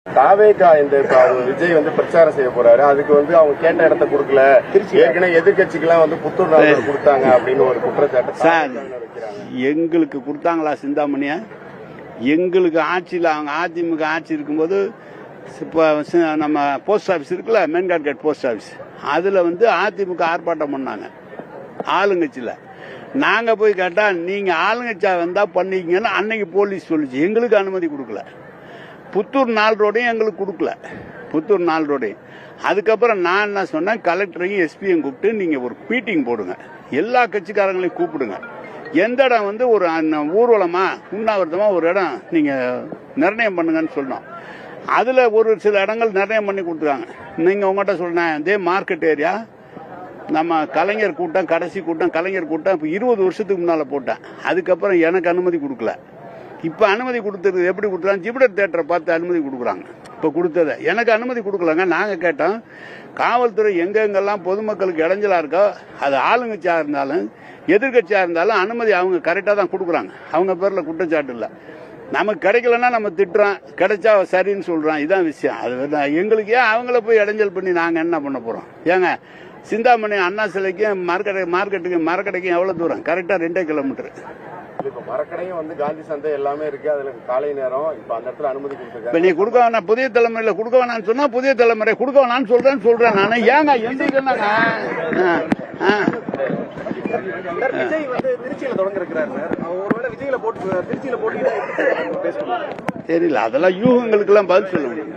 தாவேகா இந்த விஜய் வந்து பிரச்சாரம் செய்ய போறாரு. அதுக்கு வந்து அவங்க கேட்ட இடத்த கொடுக்கல. ஏற்கனவே எதிர்கட்சிக்கெல்லாம் வந்து புத்தூர் நாள் கொடுத்தாங்க அப்படின்னு ஒரு குற்றச்சாட்டு எங்களுக்கு கொடுத்தாங்களா சிந்தாமணியா? எங்களுக்கு ஆட்சியில் அவங்க அதிமுக ஆட்சி இருக்கும்போது இப்போ நம்ம போஸ்ட் ஆஃபீஸ் இருக்குல்ல, மெயின்கார்ட் போஸ்ட் ஆஃபீஸ், அதில் வந்து அதிமுக ஆர்ப்பாட்டம் பண்ணாங்க ஆளுங்கட்சியில். நாங்கள் போய் கேட்டால் நீங்கள் ஆளுங்கட்சியாக வந்தால் பண்ணிக்கங்கன்னு அன்னைக்கு போலீஸ் சொல்லிச்சு. எங்களுக்கு அனுமதி கொடுக்கல. புத்தூர் 4 ரோடையும் எங்களுக்கு கொடுக்கல. புத்தூர் 4 ரோடையும். அதுக்கப்புறம் நான் என்ன சொன்னேன், கலெக்டரையும் எஸ்பியும் கூப்பிட்டு நீங்கள் ஒரு மீட்டிங் போடுங்க, எல்லா கட்சிக்காரங்களையும் கூப்பிடுங்க, எந்த இடம் வந்து ஒரு ஊர்வலமா உண்ணாவிரதமா ஒரு இடம் நீங்கள் நிர்ணயம் பண்ணுங்கன்னு சொன்னோம். அதில் ஒரு சில இடங்கள் நிர்ணயம் பண்ணி கொடுத்துருக்காங்க. நீங்கள் உங்கள்கிட்ட சொன்னேன், இதே மார்க்கெட் ஏரியா நம்ம கலைஞர் கூட்டம், கடைசி கூட்டம் கலைஞர் கூட்டம் இப்போ 20 வருஷத்துக்கு முன்னால் போட்டேன். அதுக்கப்புறம் எனக்கு அனுமதி கொடுக்கல. இப்போ அனுமதி கொடுத்தது எப்படி கொடுத்தாங்க, ஜிப்டர் தியேட்டரை பார்த்து அனுமதி கொடுக்குறாங்க. இப்போ கொடுத்ததை எனக்கு அனுமதி கொடுக்கலங்க. நாங்கள் கேட்டோம், காவல்துறை எங்கெங்கெல்லாம் பொதுமக்களுக்கு இடைஞ்சலா இருக்கோ, அது ஆளுங்கட்சியாக இருந்தாலும் எதிர்கட்சியாக இருந்தாலும் அனுமதி அவங்க கரெக்டாக தான் கொடுக்குறாங்க. அவங்க பேரில் குற்றச்சாட்டு இல்லை. நமக்கு கிடைக்கலன்னா நம்ம திட்டுறோம், கிடைச்சா சரின்னு சொல்கிறோம். இதுதான் விஷயம். அது எங்களுக்கு ஏன் அவங்கள போய் இடைஞ்சல் பண்ணி நாங்கள் என்ன பண்ண போகிறோம்? ஏங்க, சிந்தாமணி அண்ணா சிலைக்கும் மரக்கடைக்கும் எவ்வளோ தூரம்? கரெக்டாக 2 கிலோமீட்டர். இப்ப மரக்கடையும் வந்து காந்தி சந்தை எல்லாமே இருக்கு. அதுல காலை நேரம் இப்ப அந்த இடத்துல அனுமதி கொடுத்துருக்காங்க. இப்ப நீ கொடுக்க வேணாம், புதிய தலைமுறையில கொடுக்க வேணாம்னு சொன்னா புதிய தலைமுறை கொடுக்க வேணாம்னு சொல்றேன் நானு. ஏங்க எந்திரிக்கணும். விஜய் வந்து திருச்சியில தொடங்க இருக்கிறாரு. ஒருவேளை விஜயில போட்டு திருச்சியில போட்டு தெரியல. அதெல்லாம் யூகங்களுக்கு எல்லாம் பதில் சொல்ல முடியும்.